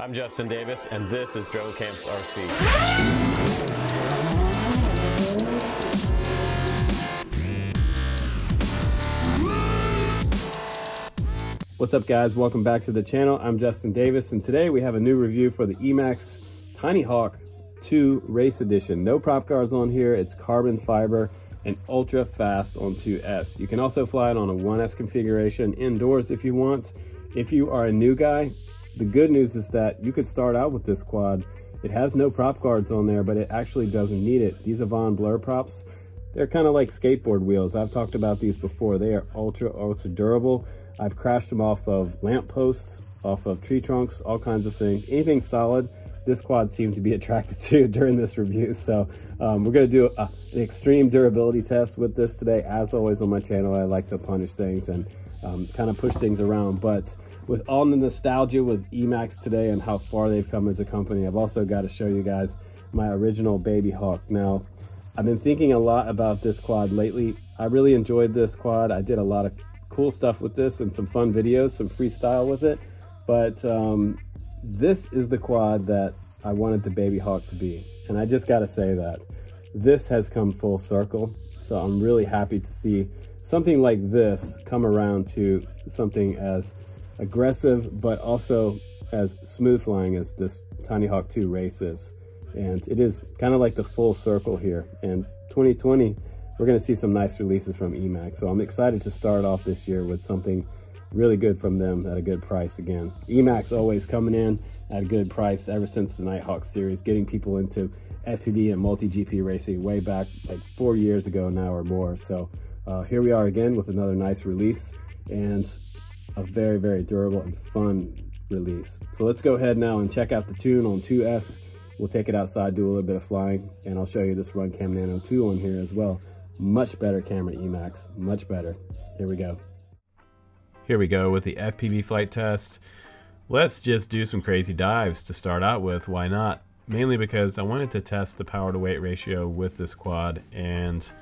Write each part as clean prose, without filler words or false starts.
I'm Justin Davis, and this is RUNCAM's RC. What's up, guys? Welcome back to the channel. I'm Justin Davis, and today we have a new review for the EMAX TINYHAWK 2 Race Edition. No prop guards on here. It's carbon fiber and ultra fast on 2S. You can also fly it on a 1S configuration indoors if you want. If you are a new guy, the good news is that you could start out with this quad. It has no prop guards on there, but it actually doesn't need it. These AVAN blur props, they're kind of like skateboard wheels. I've talked about these before. They are ultra durable. I've crashed them off of lamp posts, off of tree trunks, all kinds of things. Anything solid, this quad seemed to be attracted to during this review. So we're gonna do an extreme durability test with this today. As always on my channel, I like to punish things and kind of push things around. But with all the nostalgia with EMAX today and how far they've come as a company, I've also got to show you guys my original BABYHAWK. Now, I've been thinking a lot about this quad lately. I really enjoyed this quad. I did a lot of cool stuff with this and some fun videos, some freestyle with it. But this is the quad that I wanted the BABYHAWK to be. And I just got to say that this has come full circle. So I'm really happy to see something like this come around to something as aggressive, but also as smooth flying as this TINYHAWK 2 race is. And it is kind of like the full circle here. And 2020, we're going to see some nice releases from EMAX. So I'm excited to start off this year with something really good from them at a good price again. EMAX always coming in at a good price ever since the Nighthawk series, getting people into FPV and multi-GP racing way back like 4 years ago now or more. So here we are again with another nice release and a very durable and fun release. So let's go ahead now and check out the tune on 2S. We'll take it outside, do a little bit of flying, and I'll show you this RUNCAM Nano 2 on here as well. Much better camera, EMAX, much better. Here we go. Here we go with the FPV flight test. Let's just do some crazy dives to start out with. Why not? Mainly because I wanted to test the power to weight ratio with this quad, and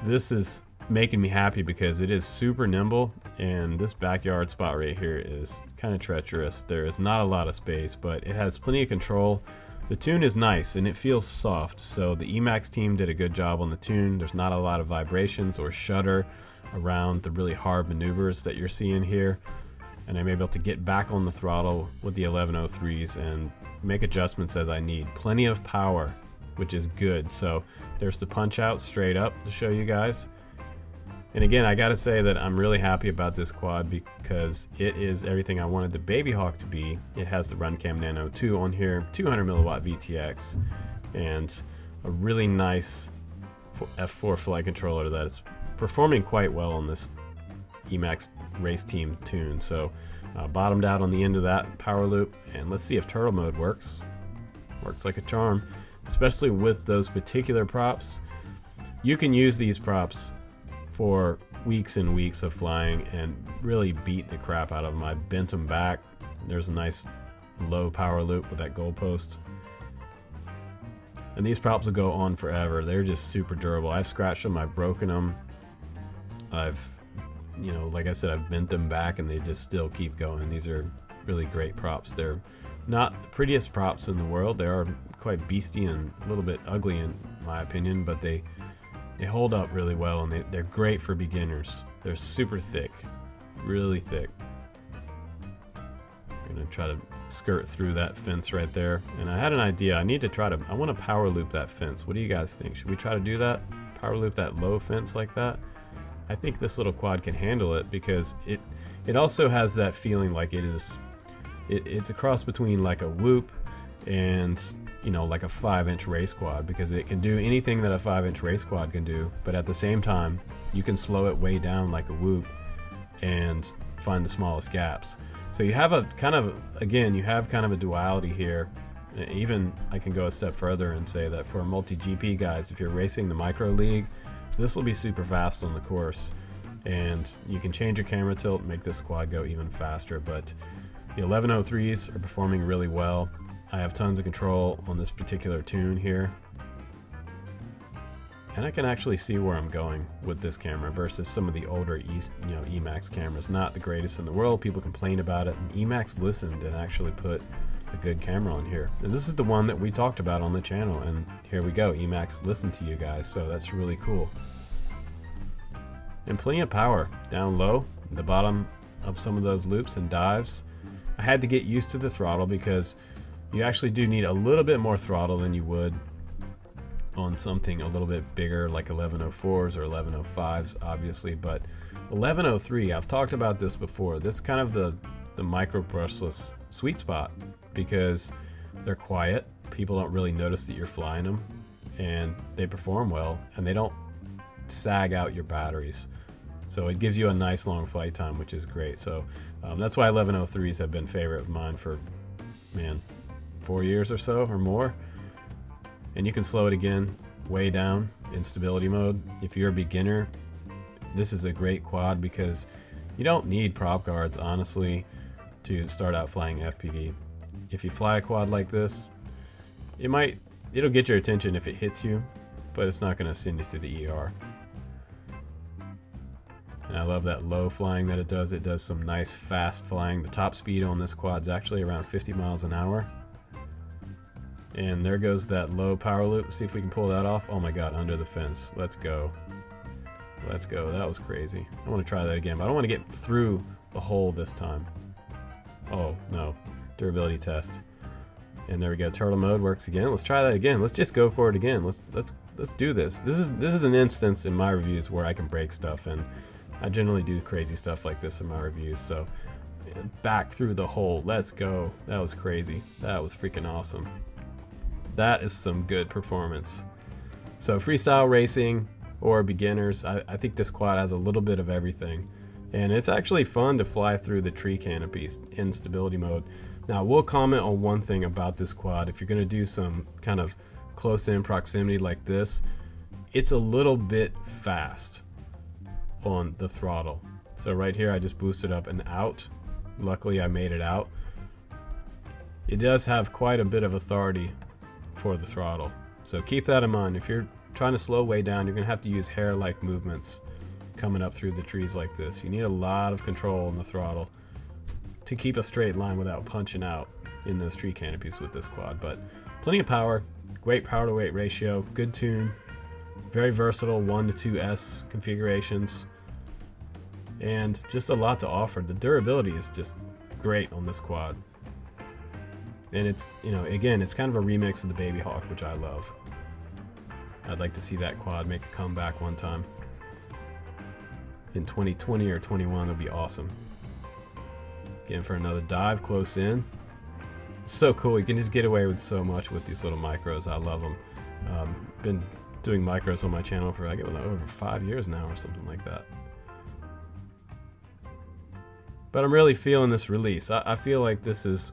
this is making me happy because it is super nimble, and this backyard spot right here is kind of treacherous. There is not a lot of space, but it has plenty of control. The tune is nice and it feels soft, so the EMAX team did a good job on the tune. There's not a lot of vibrations or shudder around the really hard maneuvers that you're seeing here, and I'm able to get back on the throttle with the 1103s and make adjustments as I need. Plenty of power, which is good. So there's the punch out straight up to show you guys. And again, I gotta say that I'm really happy about this quad because it is everything I wanted the BABYHAWK to be. It has the RUNCAM Nano 2 on here, 200 milliwatt VTX, and a really nice F4 flight controller that is performing quite well on this EMAX race team tune. So bottomed out on the end of that power loop, and let's see if turtle mode works. Works like a charm, especially with those particular props. You can use these props for weeks and weeks of flying and really beat the crap out of them. I bent them back. There's a nice low power loop with that goalpost. And these props will go on forever. They're just super durable. I've scratched them, I've broken them. I've, like I said, I've bent them back and they just still keep going. These are really great props. They're not the prettiest props in the world. They are quite beastie and a little bit ugly in my opinion, but they hold up really well, and they're great for beginners. They're super thick, really thick. I'm gonna try to skirt through that fence right there. And I had an idea. I want to power loop that fence. What do you guys think? Should we try to do that? Power loop that low fence like that? I think this little quad can handle it because it also has that feeling like it's a cross between like a Whoop and like a 5-inch race quad, because it can do anything that a 5-inch race quad can do, but at the same time you can slow it way down like a Whoop and find the smallest gaps. So you have a kind of a duality here. Even I can go a step further and say that for multi-GP guys, if you're racing the micro league, this will be super fast on the course, and you can change your camera tilt and make this quad go even faster. But the 1103s are performing really well. I have tons of control on this particular tune here, and I can actually see where I'm going with this camera versus some of the older EMAX cameras. Not the greatest in the world. People complain about it, and EMAX listened and actually put a good camera on here. And this is the one that we talked about on the channel, and here we go. EMAX listened to you guys, so that's really cool. And plenty of power down low, the bottom of some of those loops and dives. I had to get used to the throttle because you actually do need a little bit more throttle than you would on something a little bit bigger like 1104s or 1105s, obviously. But 1103, I've talked about this before. This is kind of the micro brushless sweet spot because they're quiet. People don't really notice that you're flying them, and they perform well, and they don't sag out your batteries. So it gives you a nice long flight time, which is great. So that's why 1103s have been favorite of mine for, man, 4 years or so or more. And you can slow it again way down in stability mode. If you're a beginner, this is a great quad because you don't need prop guards, honestly, to start out flying FPV. If you fly a quad like this, it'll get your attention if it hits you, but it's not going to send you to the ER. And I love that low flying that it does. It does some nice fast flying. The top speed on this quad is actually around 50 miles an hour. And there goes that low power loop. See if we can pull that off. Oh my god, under the fence. Let's go. Let's go. That was crazy. I want to try that again, but I don't want to get through the hole this time. Oh no. Durability test. And there we go. Turtle mode works again. Let's try that again. Let's just go for it again. Let's do this. This is an instance in my reviews where I can break stuff, and I generally do crazy stuff like this in my reviews. So back through the hole. Let's go. That was crazy. That was freaking awesome. That is some good performance. So freestyle racing or beginners, I think this quad has a little bit of everything. And it's actually fun to fly through the tree canopies in stability mode. Now, we'll comment on one thing about this quad. If you're going to do some kind of close-in proximity like this, it's a little bit fast on the throttle. So right here, I just boosted up and out. Luckily, I made it out. It does have quite a bit of authority for the throttle. So keep that in mind. If you're trying to slow way down, you're going to have to use hair-like movements coming up through the trees like this. You need a lot of control on the throttle to keep a straight line without punching out in those tree canopies with this quad. But plenty of power, great power to weight ratio, good tune, very versatile 1 to 2S configurations, and just a lot to offer. The durability is just great on this quad. And it's, you know, again, it's kind of a remix of the BABYHAWK, which I love. I'd like to see that quad make a comeback one time. In 2020 or 21, that'd be awesome. Again, for another dive close in. So cool, you can just get away with so much with these little micros. I love them. Been doing micros on my channel for I get over 5 years now or something like that. But I'm really feeling this release. I feel like this is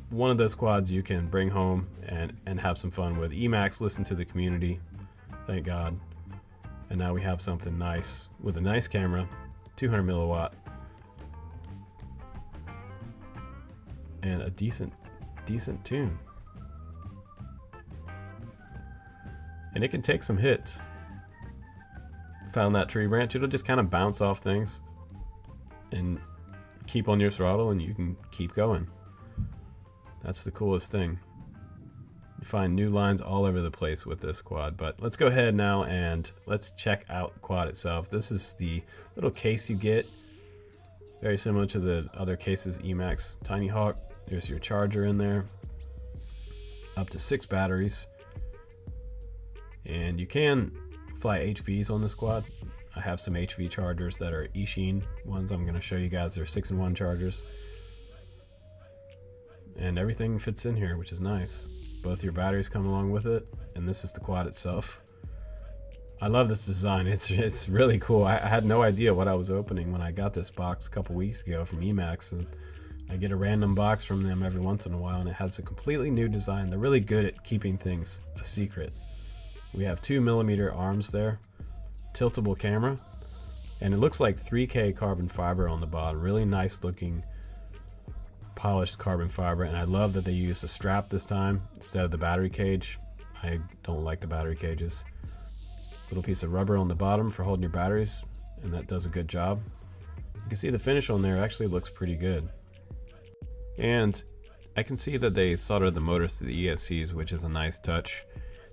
one of those quads you can bring home and have some fun with. EMAX listened to the community, thank God. And now we have something nice with a nice camera, 200 milliwatt, and a decent tune. And it can take some hits. Found that tree branch, it'll just kind of bounce off things and keep on your throttle and you can keep going. That's the coolest thing. You find new lines all over the place with this quad. But let's go ahead now and let's check out the quad itself. This is the little case you get. Very similar to the other cases, EMAX TINYHAWK. There's your charger in there. Up to 6 batteries. And you can fly HVs on this quad. I have some HV chargers that are Ishin ones. I'm going to show you guys. They're 6-in-1 chargers. And everything fits in here, which is nice. Both your batteries come along with it, and this is the quad itself. I love this design. It's really cool. I had no idea what I was opening when I got this box a couple weeks ago from EMAX, and I get a random box from them every once in a while, and it has a completely new design. They're really good at keeping things a secret. We have 2mm arms there, tiltable camera, and it looks like 3K carbon fiber on the bottom. Really nice looking polished carbon fiber, and I love that they used a strap this time instead of the battery cage. I don't like the battery cages. Little piece of rubber on the bottom for holding your batteries, and that does a good job. You can see the finish on there actually looks pretty good. And I can see that they soldered the motors to the ESCs, which is a nice touch.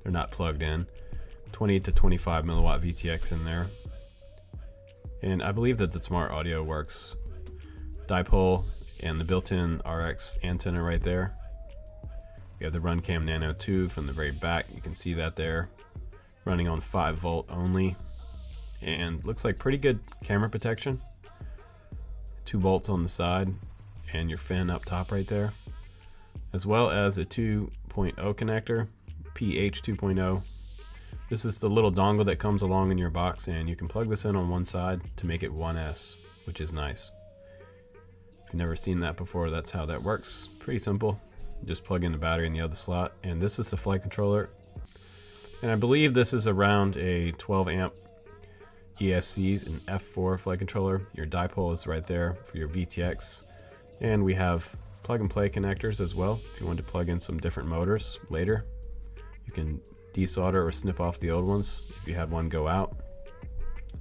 They're not plugged in. 20 to 25 milliwatt VTX in there. And I believe that the smart audio works. Dipole and the built-in RX antenna right there. We have the RUNCAM NANO 2 from the very back. You can see that there. Running on 5 volt only. And looks like pretty good camera protection. 2 bolts on the side and your fin up top right there. As well as a 2.0 connector, PH 2.0. This is the little dongle that comes along in your box, and you can plug this in on one side to make it 1S, which is nice. If you've never seen that before, that's how that works. Pretty simple. Just plug in the battery in the other slot, and this is the flight controller. And I believe this is around a 12 amp ESCs and F4 flight controller. Your dipole is right there for your VTX. And we have plug and play connectors as well. If you want to plug in some different motors later, you can desolder or snip off the old ones if you had one go out.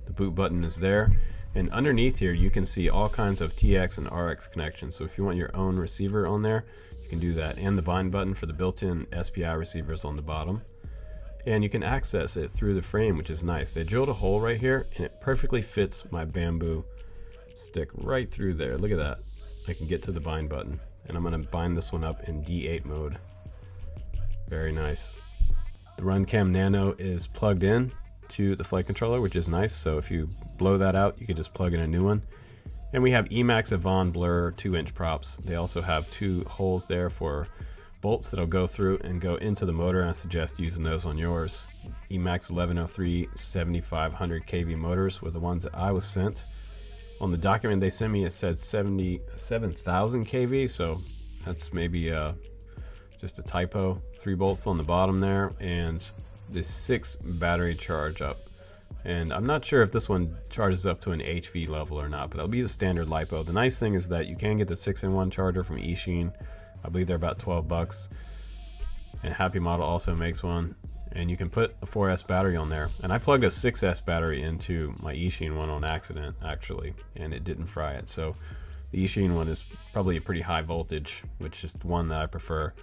The boot button is there. And underneath here, you can see all kinds of TX and RX connections. So if you want your own receiver on there, you can do that. And the bind button for the built-in SPI receivers on the bottom. And you can access it through the frame, which is nice. They drilled a hole right here, and it perfectly fits my bamboo stick right through there. Look at that. I can get to the bind button, and I'm going to bind this one up in D8 mode. Very nice. The RUNCAM NANO is plugged in to the flight controller, which is nice. So if you blow that out, you can just plug in a new one. And we have EMAX AVAN blur 2-inch props. They also have 2 holes there for bolts that'll go through and go into the motor, and I suggest using those on yours. EMAX 1103 7500 kV motors were the ones that I was sent. On the document they sent me, it said 77,000 kV, so that's maybe just a typo. 3 bolts on the bottom there, and the 6 battery charge up. And I'm not sure if this one charges up to an HV level or not, but that'll be the standard LiPo. The nice thing is that you can get the 6-in-1 charger from eSheen. I believe they're about 12 bucks. And Happy Model also makes one. And you can put a 4S battery on there. And I plugged a 6S battery into my eSheen one on accident, actually, and it didn't fry it. So the eSheen one is probably a pretty high voltage, which is the one that I prefer.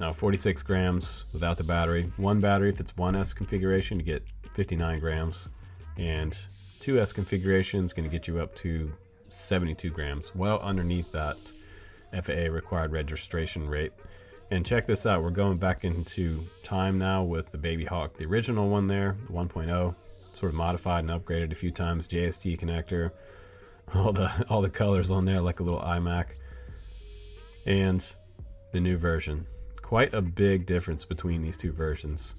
Now 46 grams without the battery. One battery, if it's 1S configuration, you get 59 grams. And 2S configuration is going to get you up to 72 grams. Well underneath that FAA required registration rate. And check this out, we're going back into time now with the BABYHAWK, the original one there, the 1.0, sort of modified and upgraded a few times, JST connector, all the colors on there like a little iMac, and the new version. Quite a big difference between these two versions.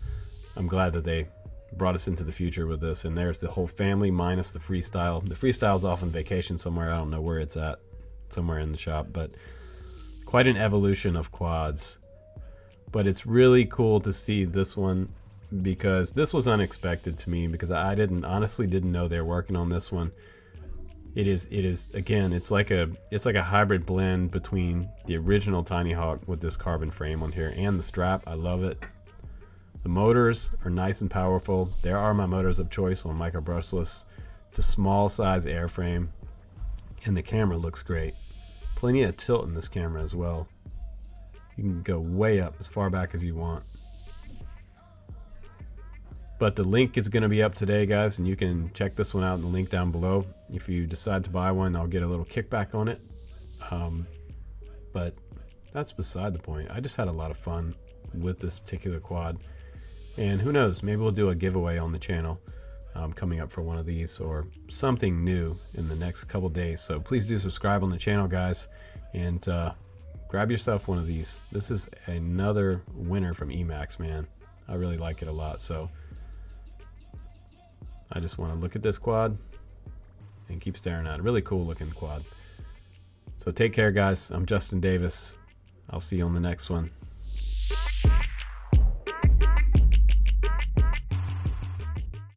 I'm glad that they brought us into the future with this, and there's the whole family minus the freestyle. The freestyle's off on vacation somewhere, I don't know where it's at, somewhere in the shop, but quite an evolution of quads. But it's really cool to see this one, because this was unexpected to me, because I honestly didn't know they were working on this one. It is again, it's like a hybrid blend between the original Tinyhawk with this carbon frame on here and the strap. I love it. The motors are nice and powerful. There are my motors of choice on micro brushless. It's a small size airframe, and the camera looks great. Plenty of tilt in this camera as well. You can go way up as far back as you want. But the link is going to be up today, guys, and you can check this one out in the link down below. If you decide to buy one, I'll get a little kickback on it. But that's beside the point. I just had a lot of fun with this particular quad. And who knows, maybe we'll do a giveaway on the channel coming up for one of these, or something new in the next couple days. So please do subscribe on the channel, guys, and grab yourself one of these. This is another winner from EMAX, man. I really like it a lot. So I just want to look at this quad and keep staring at it. Really cool looking quad. So take care, guys. I'm Justin Davis. I'll see you on the next one.